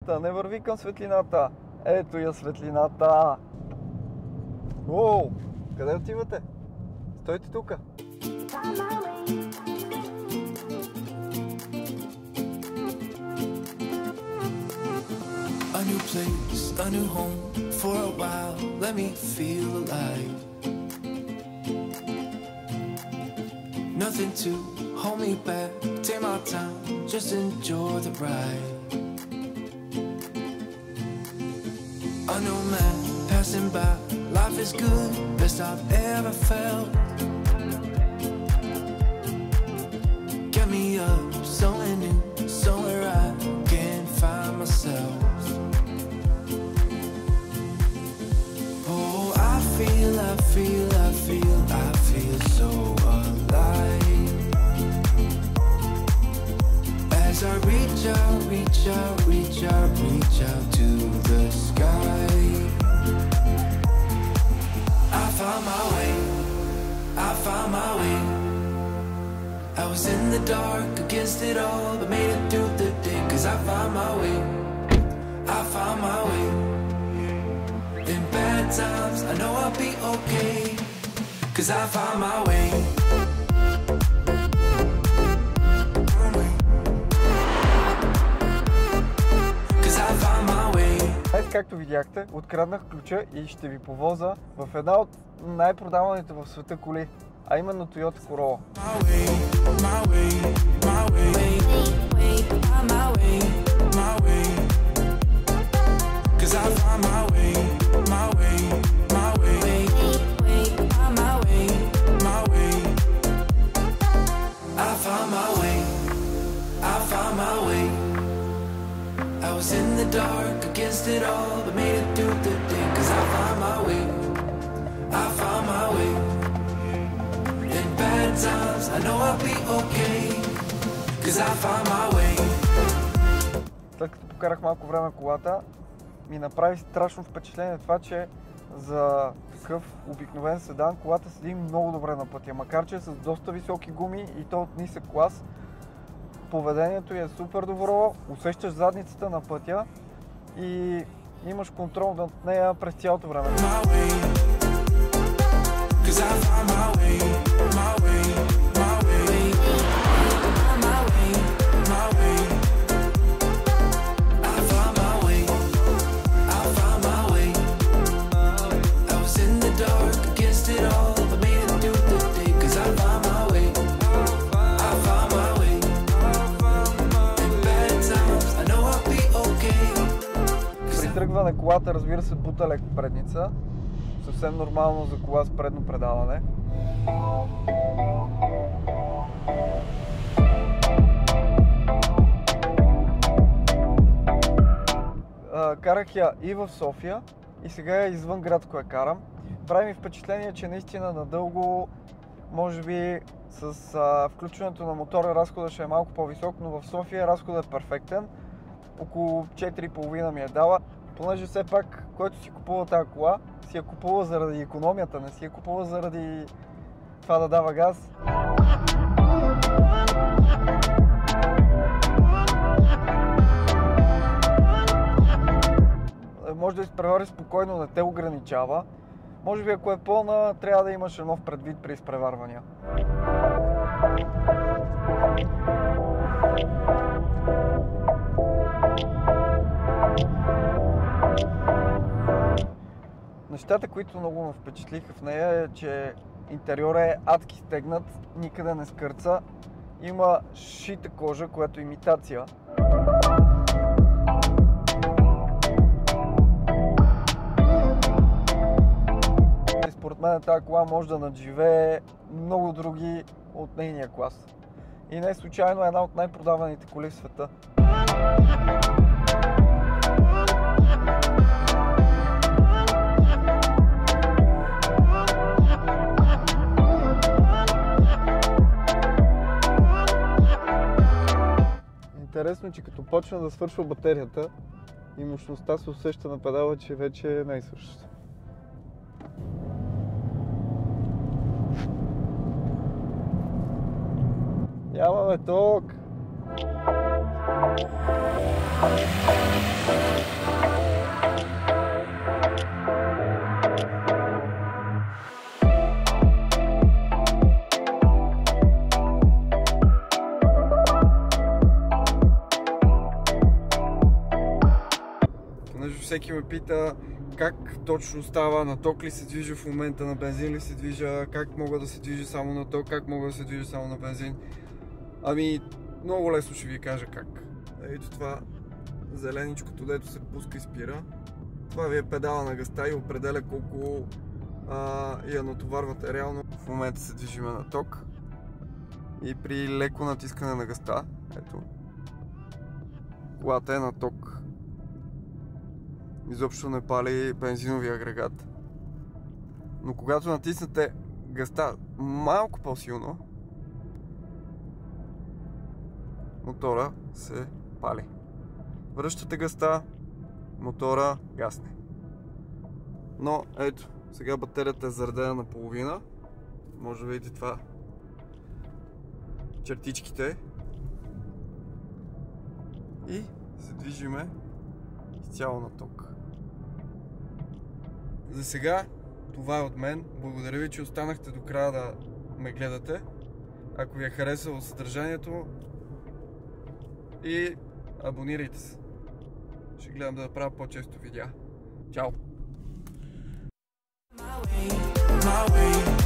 светлината, не върви към светлината. Ето я светлината. Оу, къде отивате? Стойте тука. A new place, a new home, for a while, let me feel alive. Nothing to hold me back, take my time, just enjoy the ride. A new man passing by, life is good, best I've ever felt. Get me up, somewhere new, somewhere I can find myself. Oh, I feel so alive. As I reach out to the sky. I found my way. I was in the dark against it all, but made it through the day, 'cause I found my way. In bad times, I know I'll be okay, 'cause I found my way. Днес, както видяхте, откраднах ключа и ще ви повоза в една от най-продаваните в света коли, а именно Toyota Corolla. I was in the dark against it all, but made it through the day, 'cause I found my way. In bad times, I know I'll be okay, 'cause I found my way. След като покарах малко време колата, ми направи страшно впечатление това, че за такъв обикновен седан колата седи много добре на пътя, макар че е с доста високи гуми и то от нисък клас. Поведението е супер добро, усещаш задницата на пътя и имаш контрол над нея през цялото време. Тръгване колата, разбира се, бута леко предница. Съвсем нормално за кола с предно предаване. Карах я и в София, и сега извън градско я карам. Прави ми впечатление, че наистина надълго, може би с включването на мотора разходът ще е малко по-висок, но в София разходът е перфектен. Около 4,5 ми е дала. Понеже все пак, който си купува тази кола, си я купува заради икономията, не си я купува заради това да дава газ. Може да изпревари спокойно, не те ограничава. Може би ако е пълна, трябва да имаш едно в предвид при изпреварвания. Нещата, които много ме впечатлиха в нея е, че интериорът е адски стегнат, никъде не скърца. Има шита кожа, която е имитация. Според мен тази кола може да надживее много други от нейния клас. И не случайно е една от най-продаваните коли в света. Интересно, че като почна да свършва батерията и мощността се усеща на педала, че вече не е същата. Нямаме ток! Понеже всеки ме пита как точно става, на ток ли се движа в момента, на бензин ли се движа, как мога да се движа само на ток, как мога да се движа само на бензин. Ами, много лесно ще ви кажа как. Ето това зеленичкото, дето се пуска и спира. Това ви е педала на газта и определя колко я натоварвате реално. В момента се движиме на ток и при леко натискане на газта, ето, колата е на ток. Изобщо не пали бензиновия агрегат. Но когато натиснете газта малко по-силно, мотора се пали. Връщате газта, мотора гасне. Но ето, сега батерията е заредена на половина. Може да видите това. Чертичките. И се движиме изцяло на ток. За сега това е от мен. Благодаря ви, че останахте до края да ме гледате. Ако ви е харесало съдържанието, и абонирайте се. Ще гледам да правя по-често видеа. Чао! My way.